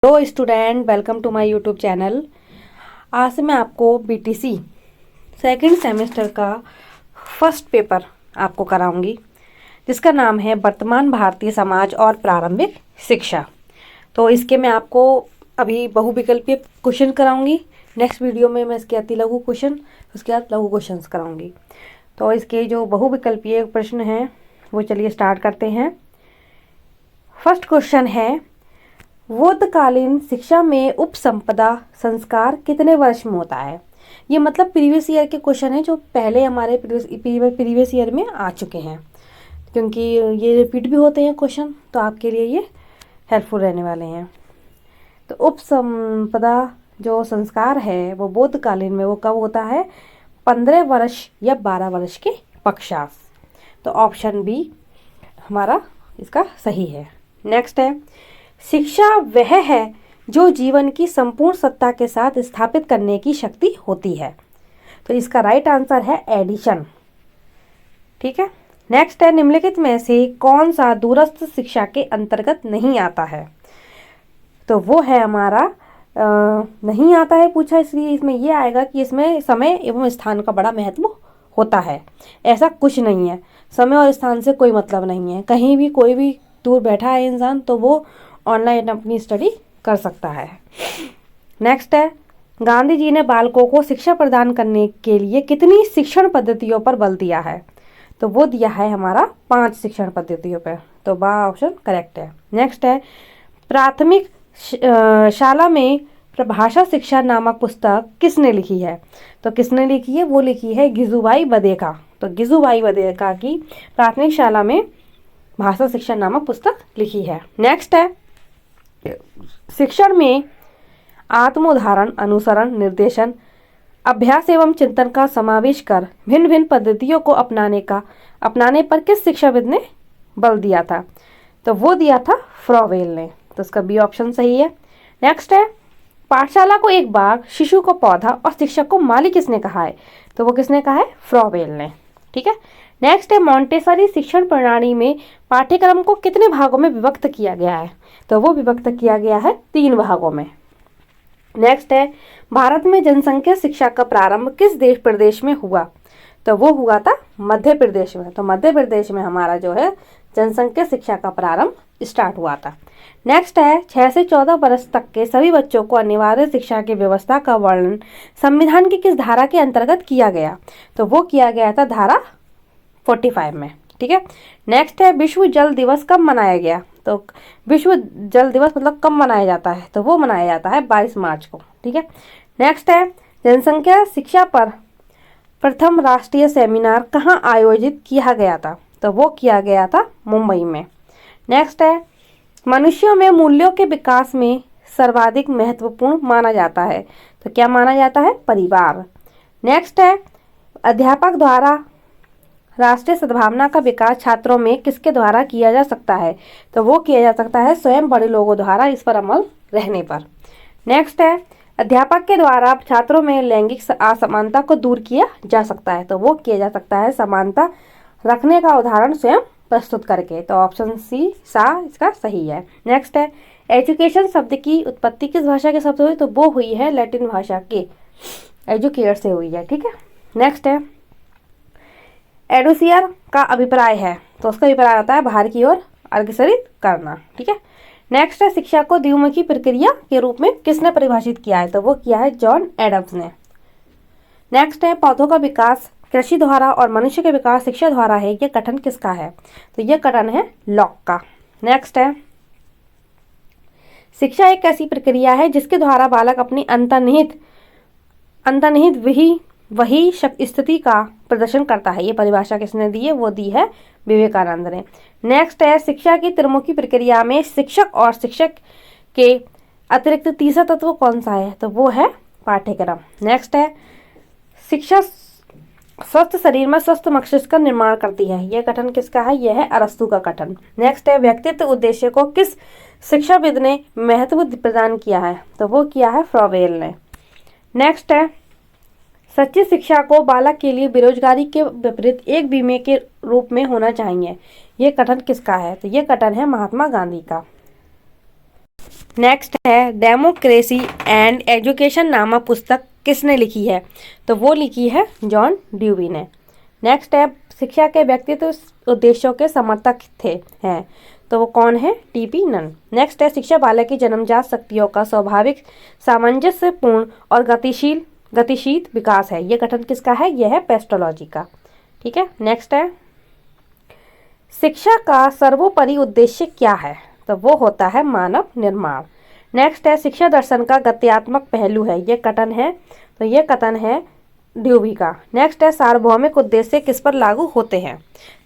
Hello student, welcome to my YouTube channel. आज से मैं आपको बीटीसी सेकंड सेमेस्टर का फर्स्ट पेपर आपको कराऊंगी, जिसका नाम है वर्तमान भारतीय समाज और प्रारंभिक शिक्षा। तो इसके मैं आपको अभी बहुविकल्पीय क्वेश्चन कराऊंगी। नेक्स्ट वीडियो में मैं इसके अति लघु क्वेश्चन, उसके बाद लघु क्वेश्चंस कराऊंगी। तो इसके जो बहुविकल्पीय प्रश्न हैं वो चलिए स्टार्ट करते हैं। फर्स्ट क्वेश्चन है, बोधकालीन शिक्षा में उपसंपदा संस्कार कितने वर्ष में होता है। ये मतलब प्रीवियस ईयर के क्वेश्चन हैं जो पहले हमारे प्रीवियस ईयर में आ चुके हैं, क्योंकि ये रिपीट भी होते हैं क्वेश्चन, तो आपके लिए ये हेल्पफुल रहने वाले हैं। तो उपसंपदा जो संस्कार है वो बोधकालीन में वो कब होता है? 15 वर्ष या 12 वर्ष के पश्चात। तो ऑप्शन बी हमारा इसका सही है। नेक्स्ट है, शिक्षा वह है जो जीवन की संपूर्ण सत्ता के साथ स्थापित करने की शक्ति होती है। तो इसका राइट आंसर है एडिशन। ठीक है। नेक्स्ट है, निम्नलिखित में से कौन सा दूरस्थ शिक्षा के अंतर्गत नहीं आता है? तो वो है हमारा नहीं आता है पूछा, इसलिए इसमें ये आएगा कि इसमें समय एवं स्थान का बड़ा महत्व होता है। ऐसा कुछ नहीं है, समय और स्थान से कोई मतलब नहीं है। कहीं भी कोई भी दूर बैठा है इंसान तो वो ऑनलाइन अपनी स्टडी कर सकता है। नेक्स्ट है, गांधी जी ने बालकों को शिक्षा प्रदान करने के लिए कितनी शिक्षण पद्धतियों पर बल दिया है? तो वो दिया है हमारा 5 शिक्षण पद्धतियों पर। तो बा ऑप्शन करेक्ट है। नेक्स्ट है, प्राथमिक शाला में प्रभाषा शिक्षा नामक पुस्तक किसने लिखी है? तो किसने लिखी है? वो लिखी है गिजुबाई बधेका। तो गिजुबाई बधेका की प्राथमिक शाला में भाषा शिक्षा नामक पुस्तक लिखी है। नेक्स्ट है, शिक्षण में आत्मोदाहरण, अनुसरण, निर्देशन, अभ्यास एवं चिंतन का समावेश कर भिन्न भिन्न पद्धतियों को अपनाने पर किस शिक्षाविद ने बल दिया था? तो वो दिया था फ्रॉवेल ने। तो इसका बी ऑप्शन सही है। नेक्स्ट है, पाठशाला को एक बाग, शिशु को पौधा और शिक्षक को माली किसने कहा है? तो वो किसने कहा है? फ्रॉवेल ने। ठीक है। नेक्स्ट है, मॉन्टेसरी शिक्षण प्रणाली में पाठ्यक्रम को कितने भागों में विभक्त किया गया है? तो वो विभक्त किया गया है 3 भागों में। नेक्स्ट है, भारत में जनसंख्या शिक्षा का प्रारंभ किस देश प्रदेश में हुआ? तो वो हुआ था मध्य प्रदेश में। तो मध्य प्रदेश में हमारा जो है जनसंख्या शिक्षा का प्रारंभ स्टार्ट हुआ था। नेक्स्ट है, 6 से 14 वर्ष तक के सभी बच्चों को अनिवार्य शिक्षा की व्यवस्था का वर्णन संविधान की किस धारा के अंतर्गत किया गया? तो वो किया गया था धारा 45 में। ठीक है। नेक्स्ट है, विश्व जल दिवस कब मनाया गया? तो विश्व जल दिवस मतलब कब मनाया जाता है? तो वो मनाया जाता है 22 मार्च को। ठीक है। नेक्स्ट है, जनसंख्या शिक्षा पर प्रथम राष्ट्रीय सेमिनार कहाँ आयोजित किया गया था? तो वो किया गया था मुंबई में। नेक्स्ट है, मनुष्यों में मूल्यों के विकास में सर्वाधिक महत्वपूर्ण माना जाता है। तो क्या माना जाता है? परिवार। नेक्स्ट है, अध्यापक द्वारा राष्ट्रीय सद्भावना का विकास छात्रों में किसके द्वारा किया जा सकता है? तो वो किया जा सकता है स्वयं बड़े लोगों द्वारा, इस पर अमल रहने पर। नेक्स्ट है, अध्यापक के द्वारा छात्रों में लैंगिक असमानता को दूर किया जा सकता है। तो वो किया जा सकता है समानता रखने का उदाहरण स्वयं प्रस्तुत करके। तो ऑप्शन सी सा इसका सही है। नेक्स्ट है, एजुकेशन शब्द की उत्पत्ति किस भाषा के शब्द हुई? तो वो हुई है लैटिन भाषा के एजुकेयर से हुई है। ठीक है। नेक्स्ट है, एडुसियर का अभिप्राय है, तो उसका अभिप्राय होता है बाहर की ओर अग्रसरित करना। ठीक है। नेक्स्ट है, शिक्षा को द्विमुखी प्रक्रिया के रूप में किसने परिभाषित किया है? तो वो किया है जॉन एडम्स ने। नेक्स्ट है, पौधों का विकास कृषि द्वारा और मनुष्य के विकास शिक्षा द्वारा है, ये कथन किसका है? तो ये कथन है लॉक का। नेक्स्ट है, शिक्षा एक ऐसी प्रक्रिया है जिसके द्वारा बालक अपनी अंतर्निहित वही स्थिति का प्रदर्शन करता है। ये परिभाषा किसने दी है? वो दी है विवेकानंद ने। नेक्स्ट है, शिक्षा की त्रिमुखी प्रक्रिया में शिक्षक और शिक्षक के अतिरिक्त तीसरा तत्व कौन सा है? तो वो है पाठ्यक्रम। नेक्स्ट है, शिक्षा स्वस्थ शरीर में स्वस्थ मस्तिष्क का निर्माण करती है। यह कथन किसका है? यह है अरस्तू का कथन। नेक्स्ट है, व्यक्तित्व उद्देश्य को किस शिक्षाविद ने महत्व प्रदान किया है? तो वो किया है फ्रॉवेल ने। नेक्स्ट है, सच्ची शिक्षा को बालक के लिए बेरोजगारी के विपरीत एक बीमे के रूप में होना चाहिए। ये कथन किसका है? तो ये कथन है महात्मा गांधी का। नेक्स्ट है डेमोक्रेसी एंड एजुकेशन नामक पुस्तक किसने लिखी है? तो वो लिखी है जॉन ड्यूवी ने। नेक्स्ट है शिक्षा के व्यक्तित्व उद्देश्यों के समर्थक थे हैं, तो वो कौन है? TP none. नेक्स्ट है शिक्षा बालक की जन्मजात शक्तियों का स्वाभाविक सामंजस्यपूर्ण और गतिशील विकास है। ये कथन किसका है? यह है पेस्टोलॉजी का। ठीक है। नेक्स्ट है शिक्षा का सर्वोपरि उद्देश्य क्या है? तो वो होता है मानव निर्माण। नेक्स्ट है शिक्षा दर्शन का गत्यात्मक पहलू है। ये कथन है, तो ये कथन है ड्यूवी का। नेक्स्ट है सार्वभौमिक उद्देश्य किस पर लागू होते हैं?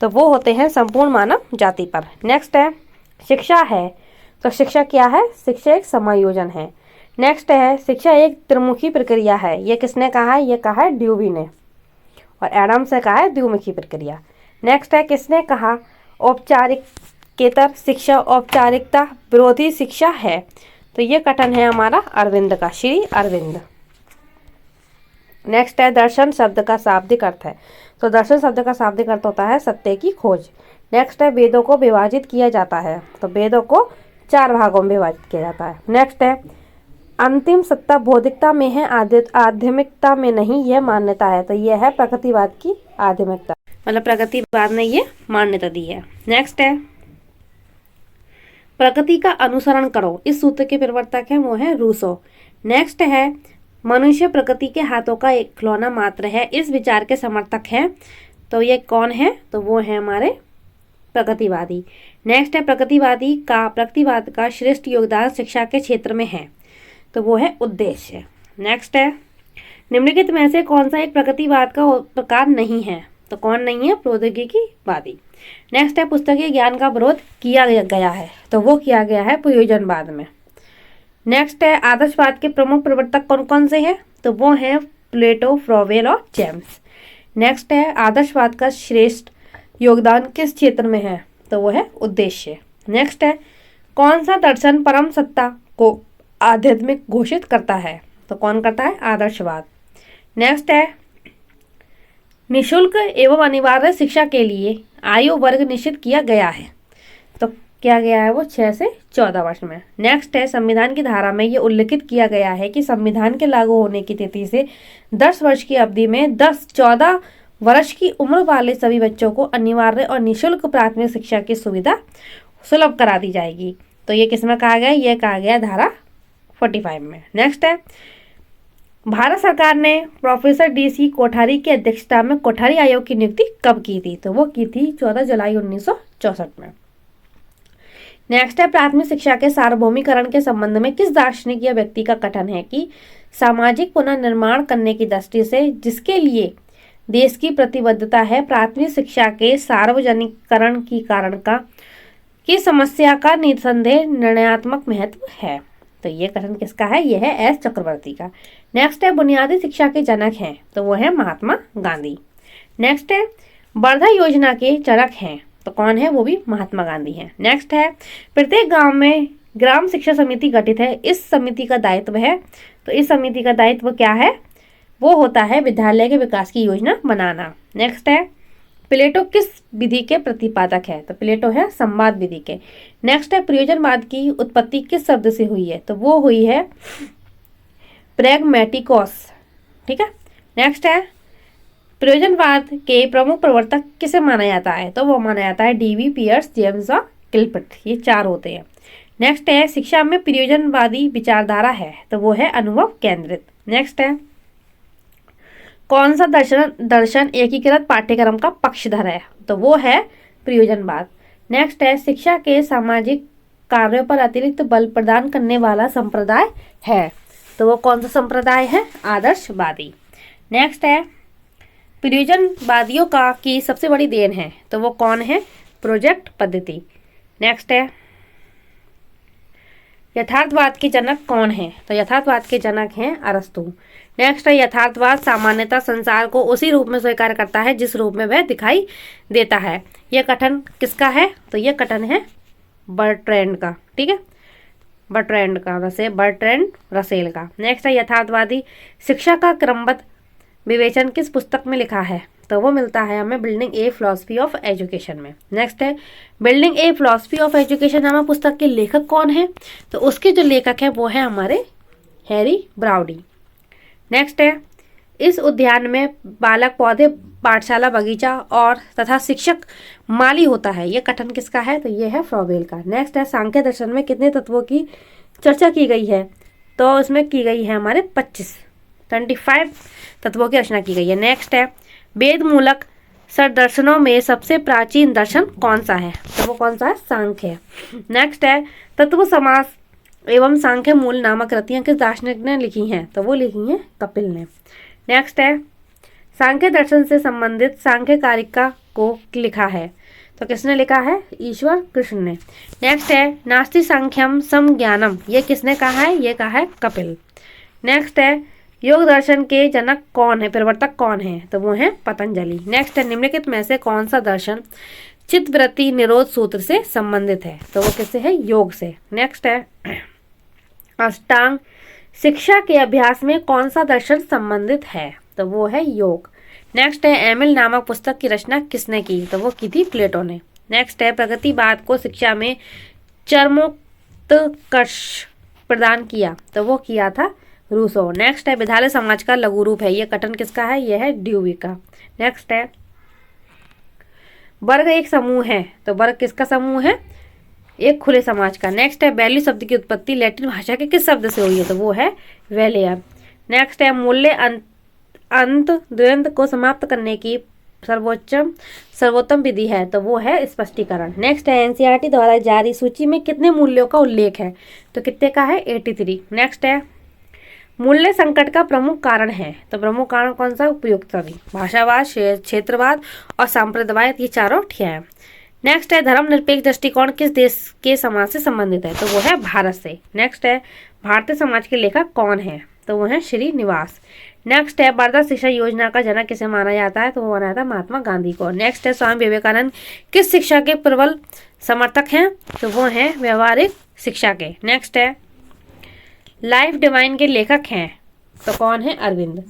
तो वो होते हैं संपूर्ण मानव जाति पर। नेक्स्ट है शिक्षा है, तो शिक्षा क्या है? शिक्षा एक समायोजन है। नेक्स्ट है शिक्षा एक त्रिमुखी प्रक्रिया है। ये किसने कहा है? ये कहा है ड्यूवी ने, और एडम्स ने कहा है द्विमुखी प्रक्रिया। नेक्स्ट है किसने कहा? औपचारिकेतर शिक्षा औपचारिकता विरोधी शिक्षा है। तो ये कथन है हमारा अरविंद का, श्री अरविंद। नेक्स्ट है दर्शन शब्द का शाब्दिक अर्थ है। तो दर्शन शब्द का शाब्दिक अर्थ होता है सत्य की खोज। नेक्स्ट है वेदों को विभाजित किया जाता है। तो वेदों को 4 भागों में विभाजित किया जाता है। नेक्स्ट है अंतिम सत्ता भौतिकता में है, आध्यात्मिकता में नहीं, यह मान्यता है। तो यह है प्रकृतिवाद की आध्यात्मिकता, मतलब प्रकृतिवाद ने ये मान्यता दी है। नेक्स्ट है प्रकृति का अनुसरण करो, इस सूत्र के प्रवर्तक है वो है रूसो। नेक्स्ट है मनुष्य प्रकृति के हाथों का एक खिलौना मात्र है, इस विचार के समर्थक हैं। तो ये कौन है? तो वो है हमारे प्रकृतिवादी। नेक्स्ट है प्रकृतिवाद का श्रेष्ठ योगदान शिक्षा के क्षेत्र में है। तो वो है उद्देश्य। नेक्स्ट है निम्नलिखित में से कौन सा एक प्रकृतिवाद का प्रकार नहीं है? तो कौन नहीं है? प्रौद्योगिकीवादी। नेक्स्ट है पुस्तकीय ज्ञान का विरोध किया गया है। तो वो किया गया है प्रयोजनवाद में। नेक्स्ट है आदर्शवाद के प्रमुख प्रवर्तक कौन कौन से हैं? तो वो हैं प्लेटो, फ्रोवेल और जेम्स। नेक्स्ट है आदर्शवाद का श्रेष्ठ योगदान किस क्षेत्र में है? तो वो है उद्देश्य। नेक्स्ट है कौन सा दर्शन परम सत्ता को आध्यात्मिक घोषित करता है? तो कौन करता है? आदर्शवाद। नेक्स्ट है निःशुल्क एवं अनिवार्य शिक्षा के लिए आयु वर्ग निश्चित किया गया है। तो किया गया है वो 6 से 14 वर्ष में। नेक्स्ट है संविधान की धारा में ये उल्लिखित किया गया है कि संविधान के लागू होने की तिथि से 10 वर्ष की अवधि में 14 वर्ष की उम्र वाले सभी बच्चों को अनिवार्य और निःशुल्क प्राथमिक शिक्षा की सुविधा सुलभ करा दी जाएगी। तो ये किसमें कहा गया? ये कहा गया धारा 45 में। नेक्स्ट है भारत सरकार ने प्रोफेसर DC कोठारी की अध्यक्षता में कोठारी आयोग की नियुक्ति कब की थी? तो वो की थी 14 जुलाई 1964 में। नेक्स्ट है प्राथमिक शिक्षा के सार्वभौमिकरण के संबंध में किस दार्शनिक या व्यक्ति का कथन है कि सामाजिक पुनर्निर्माण करने की दृष्टि से जिसके लिए देश की प्रतिबद्धता है, प्राथमिक शिक्षा के सार्वजनिकरण की समस्या का निसंदेह निर्णयात्मक महत्व है। तो ये कथन किसका है? यह है एस चक्रवर्ती का। नेक्स्ट है बुनियादी शिक्षा के जनक हैं। तो वो है महात्मा गांधी। नेक्स्ट है वर्धा योजना के जनक हैं। तो कौन है? वो भी महात्मा गांधी हैं। नेक्स्ट है प्रत्येक गांव में ग्राम शिक्षा समिति गठित है, इस समिति का दायित्व है। तो इस समिति का दायित्व क्या है? वो होता है विद्यालय के विकास की योजना बनाना। नेक्स्ट है प्लेटो किस विधि के प्रतिपादक है? तो प्लेटो है संवाद विधि के। नेक्स्ट है प्रयोजनवाद की उत्पत्ति किस शब्द से हुई है? तो वो हुई है प्रैग्मैटिकोस। ठीक है। नेक्स्ट है प्रयोजनवाद के प्रमुख प्रवर्तक किसे माना जाता है? तो वो माना जाता है DV, पियर्स, जेम्स और किलपट। ये 4 होते हैं। नेक्स्ट है शिक्षा में प्रयोजनवादी विचारधारा है। तो वो है अनुभव केंद्रित। नेक्स्ट है कौन सा दर्शन एकीकृत पाठ्यक्रम का पक्षधर है? तो वो है प्रयोजनवाद। नेक्स्ट है शिक्षा के सामाजिक कार्यों पर अतिरिक्त बल प्रदान करने वाला संप्रदाय है। तो वो कौन सा संप्रदाय है? आदर्शवादी। नेक्स्ट है प्रयोजनवादियों की सबसे बड़ी देन है। तो वो कौन है? प्रोजेक्ट पद्धति। नेक्स्ट है यथार्थवाद के जनक कौन है? तो यथार्थवाद के जनक हैं अरस्तु। नेक्स्ट है यथार्थवाद सामान्यतः संसार को उसी रूप में स्वीकार करता है जिस रूप में वह दिखाई देता है। यह कथन किसका है? तो यह कथन है बर्ट्रैंड का। ठीक है, बर्ट्रैंड रसेल का। नेक्स्ट है यथार्थवादी शिक्षा का क्रमबद्ध विवेचन किस पुस्तक में लिखा है? तो वो मिलता है हमें building A philosophy of education में। नेक्स्ट है building A philosophy of education नामक पुस्तक के लेखक कौन है, तो उसके जो लेखक है वो है हमारे हैरी ब्राउडी। नेक्स्ट है इस उद्यान में बालक पौधे, पाठशाला, बगीचा और तथा शिक्षक माली होता है, ये कथन किसका है, तो ये है फ्रॉबेल का। नेक्स्ट है सांख्य दर्शन में कितने तत्वों की चर्चा की गई है, तो इसमें की गई है हमारे 25 तत्वों की रचना की गई है। नेक्स्ट है वेद मूलक सदर्शनों में सबसे प्राचीन दर्शन कौन सा है, तो वो कौन सा है, सांख्य है। नेक्स्ट है तत्व समास एवं सांख्य मूल नामक कृतियां किस दार्शनिक ने लिखी हैं, तो वो लिखी हैं कपिल ने। नेक्स्ट है सांख्य दर्शन से संबंधित सांख्य कारिका को लिखा है, तो किसने लिखा है, ईश्वर कृष्ण ने। नेक्स्ट है नास्ति सांख्यम समज्ञानम, ये किसने कहा है, ये कहा है कपिल। नेक्स्ट है योग दर्शन के जनक कौन है, प्रवर्तक कौन है, तो वो है पतंजलि। नेक्स्ट है निम्नलिखित में से कौन सा दर्शन चित्तवृत्ति निरोध सूत्र से संबंधित है, तो वो किससे है, योग से। नेक्स्ट है अष्टांग शिक्षा के अभ्यास में कौन सा दर्शन संबंधित है, तो वो है योग। नेक्स्ट है एमिल नामक पुस्तक की रचना किसने की, तो वो की थी प्लेटो ने। नेक्स्ट है प्रगतिवाद को शिक्षा में चरमोत्कर्ष प्रदान किया, तो वो किया था रूसो। नेक्स्ट है विद्यालय समाज का लघु रूप है, ये कथन किसका है, ये है ड्यूवी का। नेक्स्ट है वर्ग एक समूह है, तो वर्ग किसका समूह है, एक खुले समाज का। नेक्स्ट है वैल्यू शब्द की उत्पत्ति लैटिन भाषा के किस शब्द से हुई है, तो वो है वैलियर। नेक्स्ट है मूल्य अंत द्वंद्व को समाप्त करने की सर्वोत्तम विधि है, तो वो है स्पष्टीकरण। नेक्स्ट है एनसीईआरटी द्वारा जारी सूची में कितने मूल्यों का उल्लेख है, तो कितने का है, 83। नेक्स्ट है मूल्य संकट का प्रमुख कारण है, तो प्रमुख कारण कौन सा, उपयुक्त सभी, भाषावाद, क्षेत्रवाद और सांप्रदायवाद, ये चारों ठीक है। नेक्स्ट है धर्मनिरपेक्ष दृष्टिकोण किस देश के समाज से संबंधित है, तो वो है भारत से। नेक्स्ट है भारतीय समाज के लेखक कौन है, तो वो है श्रीनिवास। नेक्स्ट है वर्धा शिक्षा योजना का जनक किसे माना जाता है, तो वो माना जाता है महात्मा गांधी को। नेक्स्ट है स्वामी विवेकानंद किस शिक्षा के प्रबल समर्थक हैं, तो वो हैं व्यवहारिक शिक्षा के। नेक्स्ट है लाइफ डिवाइन के लेखक हैं, तो कौन है, अरविंद।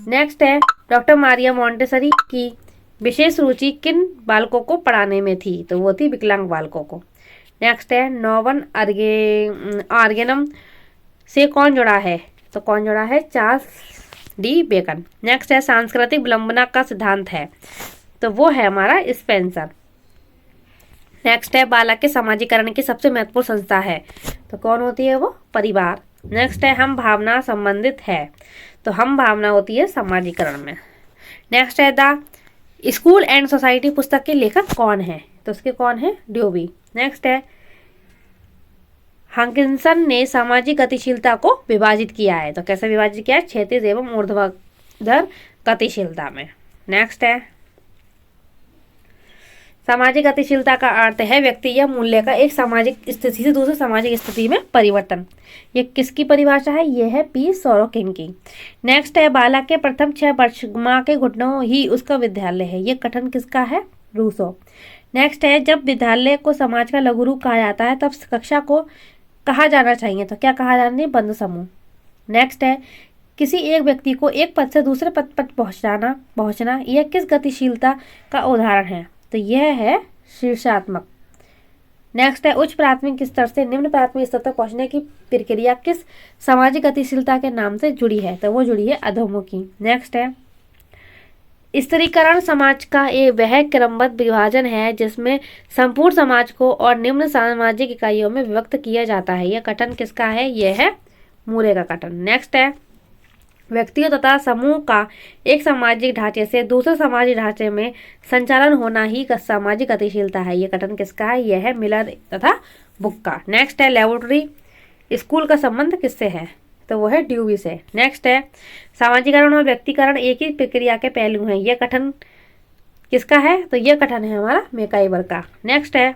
नेक्स्ट है डॉक्टर मारिया मोंटेसरी की विशेष रुचि किन बालकों को पढ़ाने में थी, तो वो थी विकलांग बालकों को। नेक्स्ट है नोवन आर्गेनम से कौन जुड़ा है, तो कौन जुड़ा है, चार्ल्स डी बेकन। नेक्स्ट है सांस्कृतिक विलंबना का सिद्धांत है, तो वो है हमारा स्पेंसर। नेक्स्ट है बालक के समाजीकरण की सबसे महत्वपूर्ण संस्था है, तो कौन होती है, वो परिवार। नेक्स्ट है हम भावना संबंधित है, तो हम भावना होती है समाजीकरण में। नेक्स्ट है द स्कूल एंड सोसाइटी पुस्तक के लेखक कौन है, तो उसके कौन है, ड्यूवी। नेक्स्ट है हॉकिंसन ने सामाजिक गतिशीलता को विभाजित किया है, तो कैसे विभाजित किया है, क्षैतिज एवं ऊर्ध्वाधर गतिशीलता में। नेक्स्ट है सामाजिक गतिशीलता का अर्थ है व्यक्ति या मूल्य का एक सामाजिक स्थिति से दूसरी सामाजिक स्थिति में परिवर्तन। ये किसकी परिभाषा है, ये है पी सोरोकिन की। नेक्स्ट है बालक के प्रथम 6 वर्ष माँ के घुटनों ही उसका विद्यालय है, ये कथन किसका है, रूसो। नेक्स्ट है जब विद्यालय को समाज का लघु रूप कहा जाता है तब कक्षा को कहा जाना चाहिए, तो क्या कहा जाना चाहिए, बंद समूह। नेक्स्ट है किसी एक व्यक्ति को एक पद से दूसरे पद पर पहुंचना यह किस गतिशीलता का उदाहरण है, तो यह है शीर्षात्मक। नेक्स्ट है उच्च प्राथमिक स्तर से निम्न प्राथमिक स्तर तक पहुंचने की प्रक्रिया किस सामाजिक गतिशीलता के नाम से जुड़ी है, तो वो जुड़ी है अधोमुखी। नेक्स्ट है स्तरीकरण समाज का एक वह क्रमबद्ध विभाजन है जिसमें संपूर्ण समाज को और निम्न सामाजिक इकाइयों में विभक्त किया जाता है, यह कथन किसका है, यह है मूरे का कथन। नेक्स्ट है व्यक्तियों तथा समूह का एक सामाजिक ढांचे से दूसरे सामाजिक ढांचे में संचालन होना ही सामाजिक गतिशीलता है, यह कथन किसका है, यह है मिलर तथा बुक का। नेक्स्ट है लेबोरेटरी स्कूल का संबंध किससे है, तो वो है ड्यूवी से। नेक्स्ट है सामाजिकरण और व्यक्तिकरण एक ही प्रक्रिया के पहलू हैं, यह कथन किसका है, तो यह कथन है हमारा मैकाइवर का। नेक्स्ट है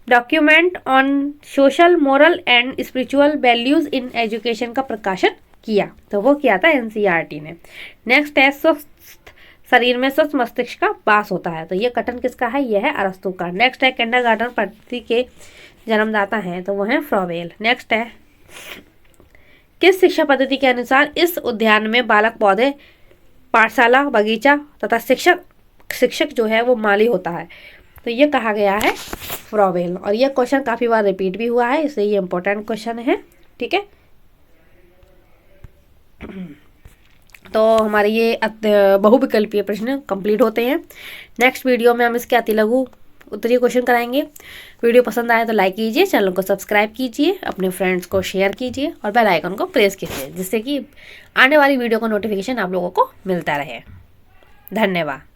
document on social moral and spiritual values in education का प्रकाशन किया, तो वो किया था एनसीईआरटी ने। नेक्स्ट है स्वस्थ शरीर में स्वस्थ मस्तिष्क का वास होता है, तो ये कथन किसका है, यह है अरस्तु का। नेक्स्ट है किंडरगार्टन पद्धति के जन्मदाता हैं, तो वो है फ्रॉबेल। नेक्स्ट है किस शिक्षा पद्धति के अनुसार इस उद्यान में बालक पौधे, पाठशाला, बगीचा तथा शिक्षक शिक्षक जो है वो माली होता है। तो ये कहा गया है फ्रॉवेल, और ये क्वेश्चन काफ़ी बार रिपीट भी हुआ है, इसलिए ये इम्पोर्टेंट क्वेश्चन है। ठीक है, तो हमारे ये बहुविकल्पीय प्रश्न कंप्लीट होते हैं। नेक्स्ट वीडियो में हम इसके अति लघु उत्तरीय क्वेश्चन कराएंगे। वीडियो पसंद आए तो लाइक कीजिए, चैनल को सब्सक्राइब कीजिए, अपने फ्रेंड्स को शेयर कीजिए और बेल आइकन को प्रेस कीजिए, जिससे कि आने वाली वीडियो का नोटिफिकेशन आप लोगों को मिलता रहे। धन्यवाद।